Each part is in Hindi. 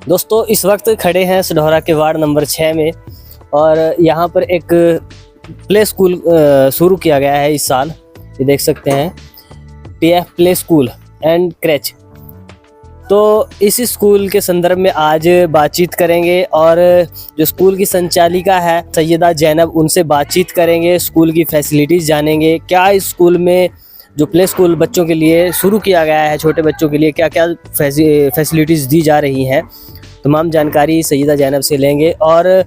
दोस्तों इस वक्त खड़े हैं सढौरा के वार्ड नंबर 6 में और यहाँ पर एक प्ले स्कूल शुरू किया गया है इस साल। ये देख सकते हैं TF प्ले स्कूल एंड क्रैच। तो इस स्कूल के संदर्भ में आज बातचीत करेंगे और जो स्कूल की संचालिका है सैयदा जैनब, उनसे बातचीत करेंगे, स्कूल की फैसिलिटीज़ जानेंगे, क्या इस स्कूल में जो प्ले स्कूल बच्चों के लिए शुरू किया गया है, छोटे बच्चों के लिए क्या क्या फैसिलिटीज़ दी जा रही हैं, तमाम जानकारी सैयदा जैनब से लेंगे और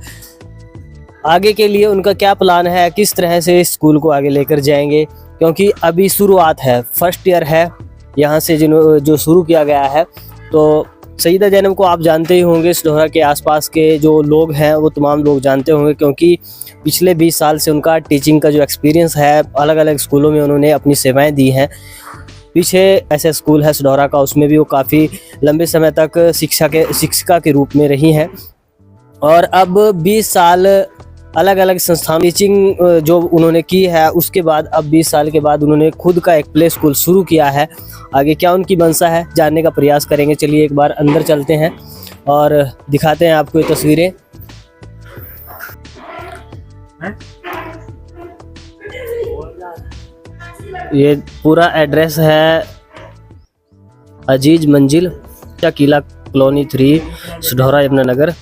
आगे के लिए उनका क्या प्लान है, किस तरह से इस स्कूल को आगे लेकर जाएंगे, क्योंकि अभी शुरुआत है, फर्स्ट ईयर है यहाँ से जो शुरू किया गया है। तो सैयदा जैनब को आप जानते ही होंगे, सढौरा के आसपास के जो लोग हैं वो तमाम लोग जानते होंगे, क्योंकि पिछले 20 साल से उनका टीचिंग का जो एक्सपीरियंस है, अलग अलग स्कूलों में उन्होंने अपनी सेवाएं दी हैं। पीछे ऐसा स्कूल है सढौरा का, उसमें भी वो काफ़ी लंबे समय तक शिक्षिका के रूप में रही हैं और अब 20 साल अलग अलग संस्थान टीचिंग जो उन्होंने की है, उसके बाद अब 20 साल के बाद उन्होंने खुद का एक प्ले स्कूल शुरू किया है। आगे क्या उनकी मंशा है जानने का प्रयास करेंगे। चलिए एक बार अंदर चलते हैं और दिखाते हैं आपको ये तस्वीरें। ये पूरा एड्रेस है अजीज मंजिल, किला कॉलोनी 3, सढौरा यमुनानगर।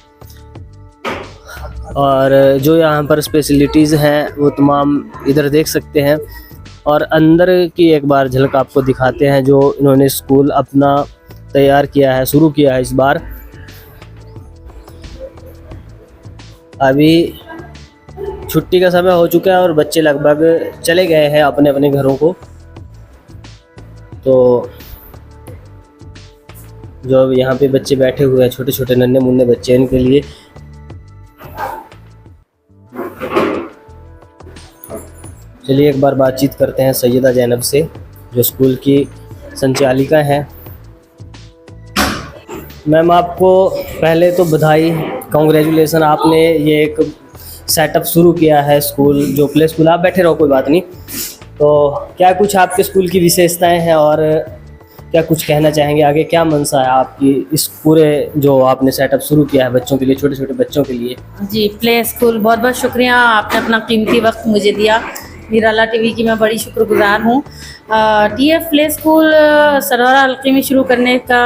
और जो यहाँ पर स्पेशलिटीज़ हैं वो तमाम इधर देख सकते हैं और अंदर की एक बार झलक आपको दिखाते हैं जो इन्होंने स्कूल अपना तैयार किया है, शुरू किया है इस बार। अभी छुट्टी का समय हो चुका है और बच्चे लगभग चले गए हैं अपने अपने घरों को। तो जो यहाँ पे बच्चे बैठे हुए हैं, छोटे छोटे नन्हे मुन्ने बच्चे, इनके लिए चलिए एक बार बातचीत करते हैं सैयदा जैनब से, जो स्कूल की संचालिका हैं। मैम आपको पहले तो बधाई, कॉन्ग्रेचुलेसन, आपने ये एक सेटअप शुरू किया है स्कूल, जो प्ले स्कूल। आप बैठे रहो, कोई बात नहीं। तो क्या कुछ आपके स्कूल की विशेषताएं हैं और क्या कुछ कहना चाहेंगे आगे, क्या मनसा है आपकी इस पूरे जो आपने सेटअप शुरू किया है बच्चों के लिए, छोटे छोटे बच्चों के लिए? जी, प्ले स्कूल बहुत बहुत शुक्रिया, आपने अपना कीमती वक्त मुझे दिया। निराला टीवी की मैं बड़ी शुक्रगुजार हूँ। TF प्ले स्कूल सढौरा हल्के में शुरू करने का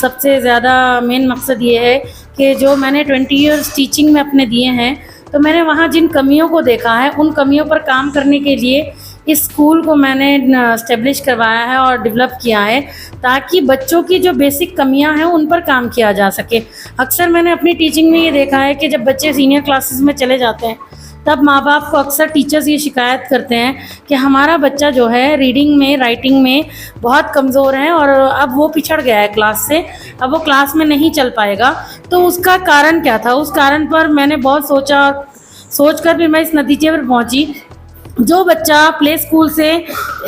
सबसे ज़्यादा मेन मकसद ये है कि जो मैंने 20 ईयर्स टीचिंग में अपने दिए हैं, तो मैंने वहाँ जिन कमियों को देखा है, उन कमियों पर काम करने के लिए इस स्कूल को मैंने इस्टेब्लिश करवाया है और डेवलप किया है, ताकि बच्चों की जो बेसिक कमियां हैं उन पर काम किया जा सके। अक्सर मैंने अपनी टीचिंग में ये देखा है कि जब बच्चे सीनियर क्लासेस में चले जाते हैं, तब माँ बाप को अक्सर टीचर्स ये शिकायत करते हैं कि हमारा बच्चा जो है रीडिंग में, राइटिंग में बहुत कमज़ोर है और अब वो पिछड़ गया है क्लास से, अब वो क्लास में नहीं चल पाएगा। तो उसका कारण क्या था? उस कारण पर मैंने बहुत सोचकर फिर मैं इस नतीजे पर पहुंची, जो बच्चा प्ले स्कूल से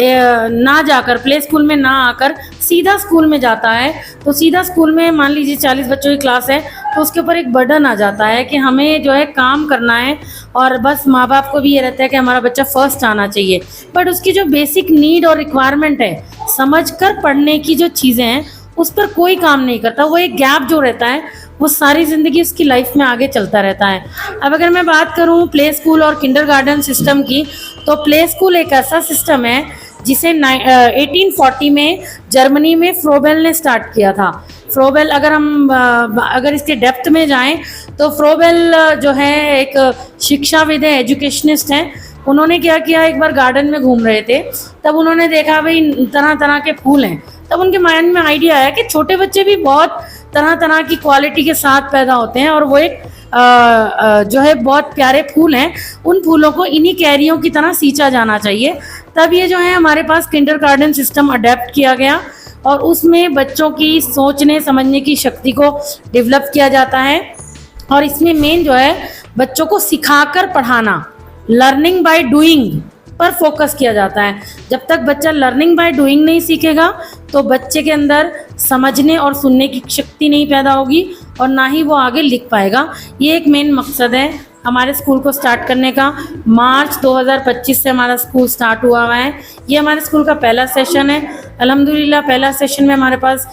ना जाकर, प्ले स्कूल में ना आकर सीधा स्कूल में जाता है, तो सीधा स्कूल में मान लीजिए 40 बच्चों की क्लास है, तो उसके ऊपर एक बर्डन आ जाता है कि हमें जो है काम करना है और बस माँ बाप को भी ये रहता है कि हमारा बच्चा फर्स्ट आना चाहिए। बट उसकी जो बेसिक नीड और रिक्वायरमेंट है, समझकर पढ़ने की जो चीज़ें हैं, उस पर कोई काम नहीं करता। वो एक गैप जो रहता है वो सारी ज़िंदगी उसकी लाइफ में आगे चलता रहता है। अब अगर मैं बात करूँ प्ले स्कूल और किंडरगार्टन सिस्टम की, तो प्ले स्कूल एक ऐसा सिस्टम है जिसे 1840 में जर्मनी में फ्रोबेल ने स्टार्ट किया था। फ्रोबेल, अगर इसके डेप्थ में जाएं तो फ्रोबेल जो है एक शिक्षाविद है, एजुकेशनिस्ट हैं। उन्होंने क्या किया, एक बार गार्डन में घूम रहे थे, तब उन्होंने देखा भाई तरह तरह के फूल हैं। तब उनके माइंड में आइडिया आया कि छोटे बच्चे भी बहुत तरह तरह की क्वालिटी के साथ पैदा होते हैं और वो एक जो है बहुत प्यारे फूल हैं, उन फूलों को इन्हीं कैरियों की तरह सींचा जाना चाहिए। तब ये जो है हमारे पास किंडरगार्टन सिस्टम अडेप्ट किया गया और उसमें बच्चों की सोचने समझने की शक्ति को डेवलप किया जाता है और इसमें मेन जो है बच्चों को सिखाकर पढ़ाना, लर्निंग बाय डूइंग पर फोकस किया जाता है। जब तक बच्चा लर्निंग बाय डूइंग नहीं सीखेगा तो बच्चे के अंदर समझने और सुनने की शक्ति नहीं पैदा होगी और ना ही वो आगे लिख पाएगा। ये एक मेन मकसद है हमारे स्कूल को स्टार्ट करने का। मार्च 2025 से हमारा स्कूल स्टार्ट हुआ है। ये हमारे स्कूल का पहला सेशन है। अल्हम्दुलिल्लाह पहला सेशन में हमारे पास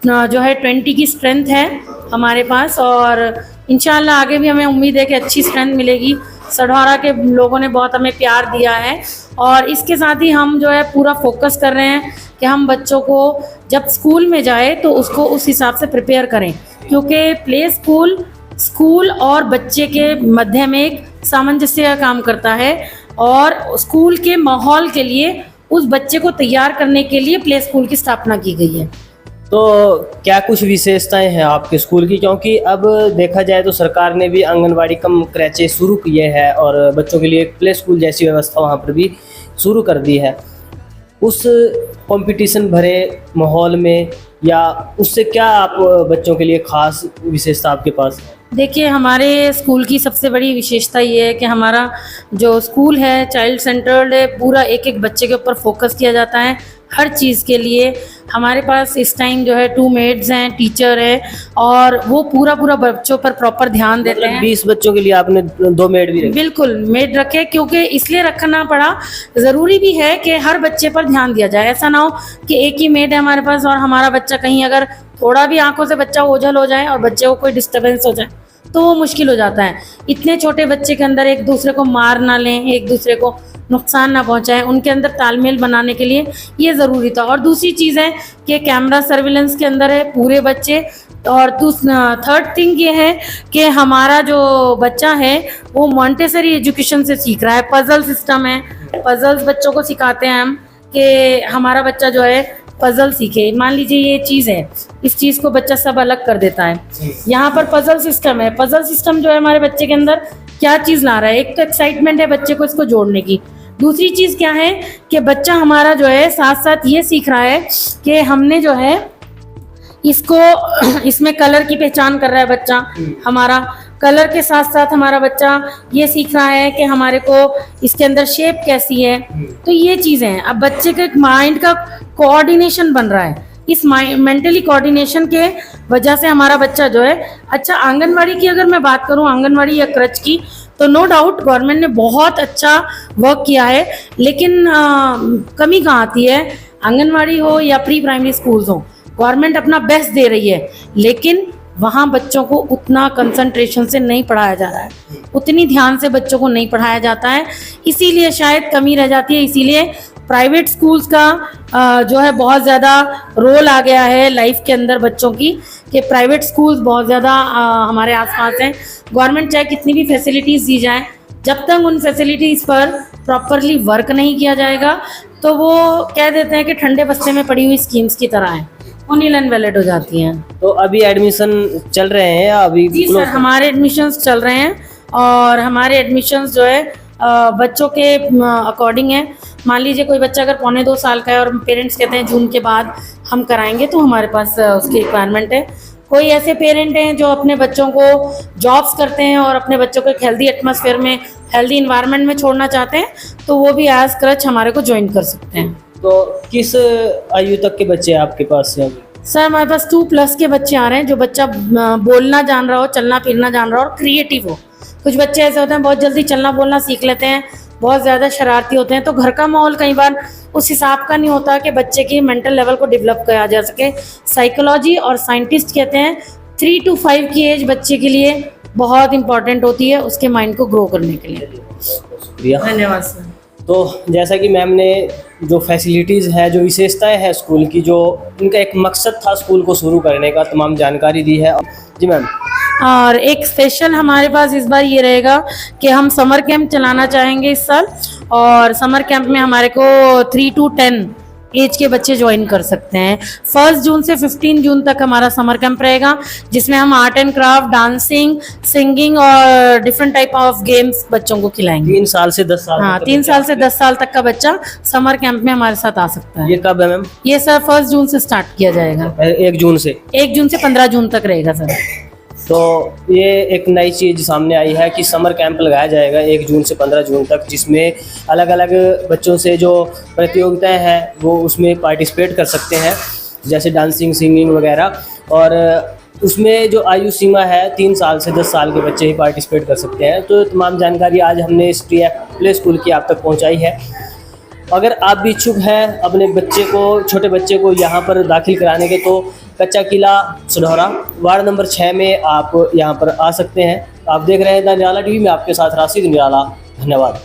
जो है 20 की स्ट्रेंथ है हमारे पास, और इंशाल्लाह आगे भी हमें उम्मीद है कि अच्छी स्ट्रेंथ मिलेगी। सढौरा के लोगों ने बहुत हमें प्यार दिया है, और इसके साथ ही हम जो है पूरा फोकस कर रहे हैं कि हम बच्चों को जब स्कूल में जाए तो उसको उस हिसाब से प्रिपेयर करें, क्योंकि प्ले स्कूल और बच्चे के मध्य में एक सामंजस्य का काम करता है, और स्कूल के माहौल के लिए उस बच्चे को तैयार करने के लिए प्ले स्कूल की स्थापना की गई है। तो क्या कुछ विशेषताएं हैं आपके स्कूल की, क्योंकि अब देखा जाए तो सरकार ने भी आंगनवाड़ी कम क्रैचे शुरू किए हैं और बच्चों के लिए एक प्ले स्कूल जैसी व्यवस्था वहाँ पर भी शुरू कर दी है। उस कंपटीशन भरे माहौल में या उससे क्या आप बच्चों के लिए खास विशेषता आपके पास है? देखिए, हमारे स्कूल की सबसे बड़ी विशेषता ये है कि हमारा जो स्कूल है चाइल्ड सेंटर्ड है, पूरा एक एक बच्चे के ऊपर फोकस किया जाता है हर चीज़ के लिए। हमारे पास इस टाइम जो है 2 मेड्स हैं, टीचर है, और वो पूरा बच्चों पर प्रॉपर ध्यान देते हैं। 20 बच्चों के लिए आपने 2 मेड भी रखे? बिल्कुल, मेड रखे, क्योंकि इसलिए रखना पड़ा, ज़रूरी भी है कि हर बच्चे पर ध्यान दिया जाए। ऐसा ना हो कि एक ही मेड है हमारे पास और हमारा बच्चा कहीं अगर थोड़ा भी आंखों से बच्चा ओझल हो जाए और बच्चे को कोई डिस्टर्बेंस हो जाए तो वो मुश्किल हो जाता है। इतने छोटे बच्चे के अंदर एक दूसरे को मार ना लें, एक दूसरे को नुकसान ना पहुंचाएं, उनके अंदर तालमेल बनाने के लिए ये ज़रूरी था। और दूसरी चीज़ है कि कैमरा सर्विलेंस के अंदर है पूरे बच्चे। और थर्ड थिंग ये है कि हमारा जो बच्चा है वो मॉन्टेसरी एजुकेशन से सीख रहा है। पजल सिस्टम है, पजल्स बच्चों को सिखाते हैं हम कि हमारा बच्चा जो है पजल सीखे। मान लीजिए ये चीज़ है, इस चीज़ को बच्चा सब अलग कर देता है। यहाँ पर पजल सिस्टम है। पजल सिस्टम जो है हमारे बच्चे के अंदर क्या चीज़ ला रहा है, एक तो एक्साइटमेंट है बच्चे को इसको जोड़ने की। दूसरी चीज़ क्या है कि बच्चा हमारा जो है साथ साथ ये सीख रहा है कि हमने जो है इसको इसमें कलर की पहचान कर रहा है बच्चा हमारा। कलर के साथ साथ हमारा बच्चा ये सीख रहा है कि हमारे को इसके अंदर शेप कैसी है। तो ये चीज़ें हैं। अब बच्चे के माइंड का कोऑर्डिनेशन बन रहा है। इस मेंटली कोऑर्डिनेशन के वजह से हमारा बच्चा जो है अच्छा। आंगनवाड़ी की अगर मैं बात करूं, आंगनवाड़ी या क्रच की, तो नो डाउट गवर्नमेंट ने बहुत अच्छा वर्क किया है, लेकिन कमी कहाँ आती है, आंगनवाड़ी हो या प्री प्राइमरी स्कूल्स हो, गवर्नमेंट अपना बेस्ट दे रही है, लेकिन वहाँ बच्चों को उतना कंसंट्रेशन से नहीं पढ़ाया जा रहा है, उतनी ध्यान से बच्चों को नहीं पढ़ाया जाता है, इसीलिए शायद कमी रह जाती है। इसीलिए प्राइवेट स्कूल्स का जो है बहुत ज़्यादा रोल आ गया है लाइफ के अंदर बच्चों की, कि प्राइवेट स्कूल्स बहुत ज़्यादा हमारे आसपास हैं। गवर्नमेंट चाहे कितनी भी फैसिलिटीज़ दी जाए, जब तक उन फैसिलिटीज़ पर प्रॉपरली वर्क नहीं किया जाएगा तो वो कह देते हैं कि ठंडे बस्ते में पड़ी हुई स्कीम्स की तरह है, वो नील एंड वैलिड हो जाती हैं। तो अभी एडमिशन चल रहे हैं या अभी? जी सर, हमारे एडमिशन्स चल रहे हैं, और हमारे एडमिशन्स जो है बच्चों के अकॉर्डिंग है। मान लीजिए कोई बच्चा अगर 1.25 साल का है और पेरेंट्स कहते हैं जून के बाद हम कराएंगे, तो हमारे पास उसकी रिक्वायरमेंट है। कोई ऐसे पेरेंट हैं जो अपने बच्चों को जॉब्स करते हैं और अपने बच्चों को एक हेल्दी एटमॉस्फेयर में, हेल्दी इन्वायरमेंट में छोड़ना चाहते हैं, तो वो भी एज क्रच हमारे को ज्वाइन कर सकते हैं। तो किस आयु तक के बच्चे आपके पास हैं? सर हमारे पास 2+ के बच्चे आ रहे हैं, जो बच्चा बोलना जान रहा हो, चलना फिरना जान रहा हो और क्रिएटिव हो। कुछ बच्चे ऐसे होते हैं बहुत जल्दी चलना बोलना सीख लेते हैं, बहुत ज़्यादा शरारती होते हैं, तो घर का माहौल कई बार उस हिसाब का नहीं होता कि बच्चे की मेंटल लेवल को डेवलप किया जा सके। साइकोलॉजी और साइंटिस्ट कहते हैं 3 to 5 की एज बच्चे के लिए बहुत इंपॉर्टेंट होती है उसके माइंड को ग्रो करने के लिए। शुक्रिया, धन्यवाद सर। तो जैसा कि मैम ने जो फैसिलिटीज़ है, जो विशेषताएं हैं स्कूल की, जो इनका एक मकसद था स्कूल को शुरू करने का, तमाम जानकारी दी है। जी मैम। और एक स्पेशल हमारे पास इस बार ये रहेगा कि हम समर कैंप चलाना चाहेंगे इस साल, और समर कैंप में हमारे को 3 to 10 एज के बच्चे ज्वाइन कर सकते हैं। 1 जून से 15 जून तक हमारा समर कैंप रहेगा, जिसमें हम art and craft, dancing, singing और डिफरेंट टाइप ऑफ गेम्स बच्चों को खिलाएंगे। 3 साल से 10 साल? हाँ, 3 साल से 10 साल तक का बच्चा समर कैंप में हमारे साथ आ सकता है। ये कब है मैम? ये सर 1 जून से स्टार्ट किया जाएगा। 1 जून से? 1 जून से 15 जून तक रहेगा सर। तो ये एक नई चीज़ सामने आई है कि समर कैंप लगाया जाएगा 1 जून से 15 जून तक, जिसमें अलग अलग बच्चों से जो प्रतियोगिताएं हैं वो उसमें पार्टिसिपेट कर सकते हैं, जैसे डांसिंग, सिंगिंग वगैरह। और उसमें जो आयु सीमा है 3 साल से 10 साल के बच्चे ही पार्टिसिपेट कर सकते हैं। तो तमाम जानकारी आज हमने इस प्ले स्कूल की आप तक पहुँचाई है। अगर आप भी इच्छुक हैं अपने बच्चे को, छोटे बच्चे को यहाँ पर दाखिल कराने के, तो कच्चा किला सढौरा, वार्ड नंबर 6 में आप यहाँ पर आ सकते हैं। आप देख रहे हैं द निराला टीवी में, आपके साथ राशिद निराला। धन्यवाद।